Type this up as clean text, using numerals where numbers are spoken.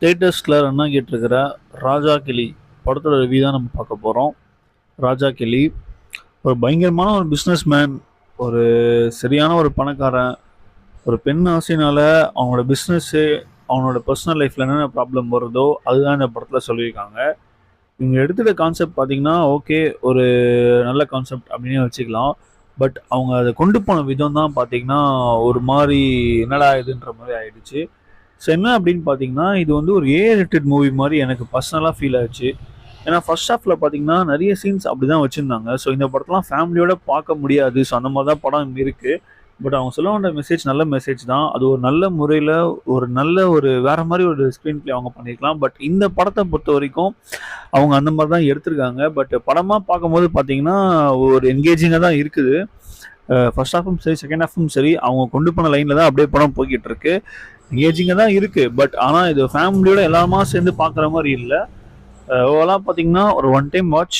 தேட்டர்ஸில் run ஆகிட்டு இருக்கிற ராஜா கிளி படத்தோட ரிவ்யூ தான் நம்ம பார்க்க போகிறோம். ராஜா கிளி ஒரு பயங்கரமான ஒரு பிஸ்னஸ் மேன், ஒரு சரியான ஒரு பணக்காரன். ஒரு பெண் ஆசையினால அவனோட பிஸ்னஸ்ஸு, அவனோட பர்சனல் லைஃப்பில் என்னென்ன ப்ராப்ளம் வருதோ அதுதான் இந்த படத்தில் சொல்லியிருக்காங்க. இவங்க எடுத்துகிட்ட கான்செப்ட் பார்த்தீங்கன்னா ஓகே, ஒரு நல்ல கான்செப்ட் அப்படின்னே வச்சுக்கலாம். பட் அவங்க அதை கொண்டு போன விதம் தான் பார்த்தீங்கன்னா ஒரு மாதிரி என்னடா இதுன்ற மாதிரி ஆயிடுச்சு. ஸோ என்ன அப்படின்னு பார்த்தீங்கன்னா, இது வந்து ஒரு ரிலேட்டட் மூவி மாதிரி எனக்கு பர்சனலாக ஃபீல் ஆச்சு. ஏன்னா ஃபர்ஸ்ட் ஹாஃபில் பார்த்தீங்கன்னா நிறைய சீன்ஸ் அப்படி தான் வச்சுருந்தாங்க. ஸோ இந்த படத்தெல்லாம் ஃபேமிலியோட பார்க்க முடியாது. ஸோ அந்த மாதிரி தான் படம் இருக்குது. பட் அவங்க சொல்ல வேண்டிய மெசேஜ் நல்ல மெசேஜ் தான். அது ஒரு நல்ல முறையில் ஒரு நல்ல ஒரு வேறு மாதிரி ஒரு ஸ்க்ரீன் ப்ளே அவங்க பண்ணியிருக்கலாம். பட் இந்த படத்தை பொறுத்த வரைக்கும் அவங்க அந்த மாதிரி தான் எடுத்திருக்காங்க. பட் படமாக பார்க்கும்போது பார்த்தீங்கன்னா ஒரு என்கேஜிங்காக தான் இருக்குது. ஃபர்ஸ்ட் ஹாஃபும் சரி, செகண்ட் ஹாஃபும் சரி, அவங்க கொண்டு போன லைனில் தான் அப்படியே படம் போய்கிட்டு இருக்கு. என்கேஜிங்காக தான் இருக்குது. பட் ஆனால் இது ஃபேமிலியோட எல்லாருமா சேர்ந்து பார்க்குற மாதிரி இல்லை. ஓவராலாக பார்த்தீங்கன்னா ஒரு ஒன் டைம் வாட்ச்.